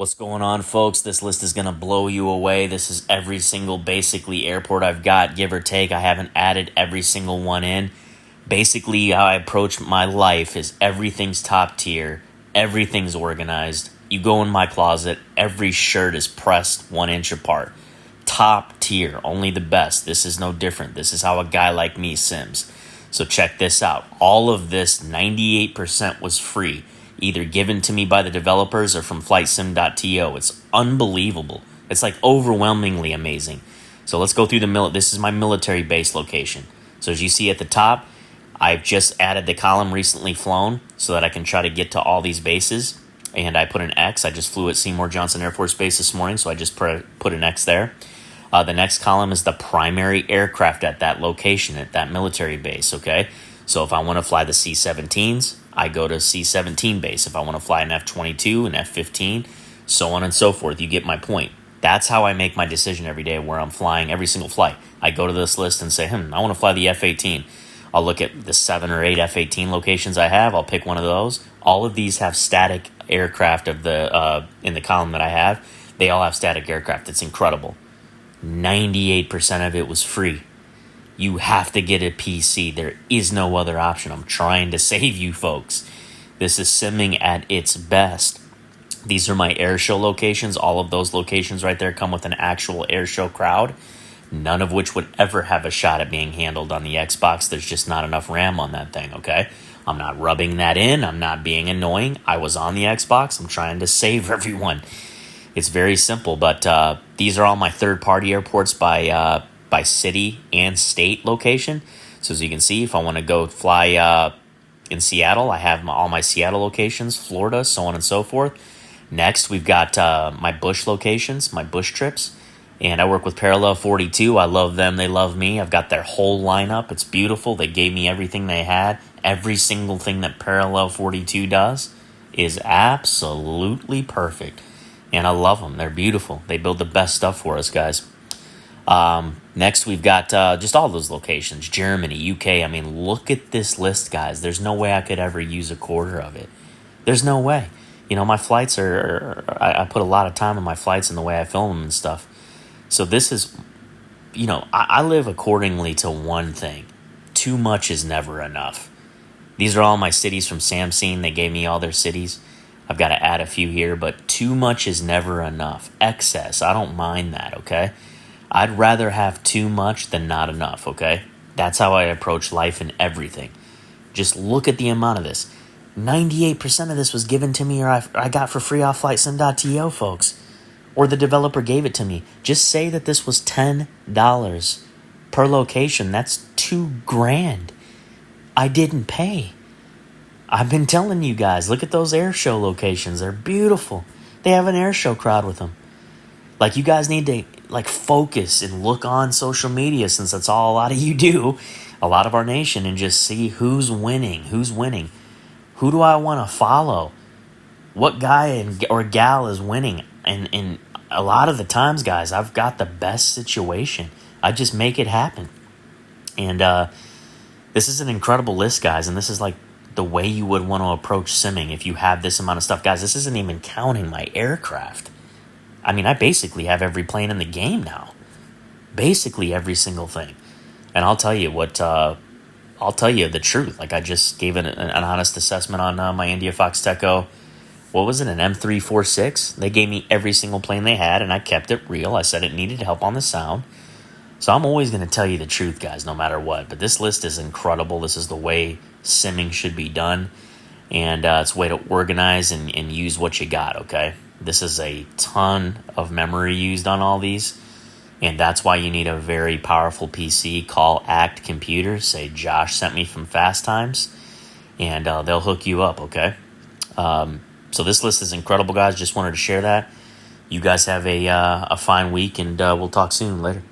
What's going on, folks? This list is going to blow you away. This is every single, basically, airport I've got, give or take. I haven't added every single one in. Basically, how I approach my life is everything's top tier. Everything's organized. You go in my closet, every shirt is pressed 1 inch apart. Top tier, only the best. This is no different. This is how a guy like me sims. So check this out. All of this, 98% was free, either given to me by the developers or from FlightSim.to. It's unbelievable. It's like overwhelmingly amazing. So let's go through this is my military base location. So as you see at the top, I've just added the column recently flown so that I can try to get to all these bases. And I put an X. I just flew at Seymour Johnson Air Force Base this morning, so I just put an X there. The next column is the primary aircraft at that location, at that military base, okay? So if I want to fly the C-17s, I go to C-17 base. If I want to fly an F-22, an F-15, so on and so forth, you get my point. That's how I make my decision every day where I'm flying every single flight. I go to this list and say, I want to fly the F-18. I'll look at the 7 or 8 F-18 locations I have. I'll pick one of those. All of these have static aircraft in the column that I have. They all have static aircraft. It's incredible. 98% of it was free. You have to get a PC. There is no other option. I'm trying to save you folks. This is simming at its best. These are my air show locations. All of those locations right there come with an actual air show crowd, none of which would ever have a shot at being handled on the Xbox. There's just not enough RAM on that thing, okay? I'm not rubbing that in. I'm not being annoying. I was on the Xbox. I'm trying to save everyone. It's very simple, but these are all my third-party airports by city and state location. So as you can see, if I want to go fly in Seattle, I have all my Seattle locations, Florida, so on and so forth. Next, we've got my Bush locations, my Bush trips. And I work with Parallel 42. I love them. They love me. I've got their whole lineup. It's beautiful. They gave me everything they had. Every single thing that Parallel 42 does is absolutely perfect. And I love them. They're beautiful. They build the best stuff for us, guys. Next, we've got just all those locations. Germany, UK. I mean, look at this list, guys. There's no way I could ever use a quarter of it. There's no way. You know, my flights I put a lot of time in my flights and the way I film them and stuff. So this is, you know, I live accordingly to one thing. Too much is never enough. These are all my cities from Samsung. They gave me all their cities. I've got to add a few here, but too much is never enough. Excess, I don't mind that, okay? I'd rather have too much than not enough, okay? That's how I approach life and everything. Just look at the amount of this. 98% of this was given to me or I got for free off FlightSim.to, folks. Or the developer gave it to me. Just say that this was $10 per location. That's $2,000. I didn't pay. I've been telling you guys, look at those air show locations. They're beautiful. They have an air show crowd with them. Like, you guys need to focus and look on social media, since that's all a lot of you do, a lot of our nation, and just see who's winning. Who do I want to follow? What guy or gal is winning? And a lot of the times, guys, I've got the best situation. I just make it happen. And this is an incredible list, guys, and this is like the way you would want to approach simming if you have this amount of stuff. Guys, this isn't even counting my aircraft. I mean, I basically have every plane in the game now. Basically every single thing. And I'll tell you the truth. Like, I just gave an honest assessment on my India Fox Techo. What was it, an M346? They gave me every single plane they had, and I kept it real. I said it needed help on the sound. So I'm always going to tell you the truth, guys, no matter what. But this list is incredible. This is the way simming should be done. And it's a way to organize and use what you got, okay? This is a ton of memory used on all these. And that's why you need a very powerful PC. Call ACT Computers. Say, Josh sent me from Fast Times. And they'll hook you up, okay? So this list is incredible, guys. Just wanted to share that. You guys have a fine week, and we'll talk soon. Later.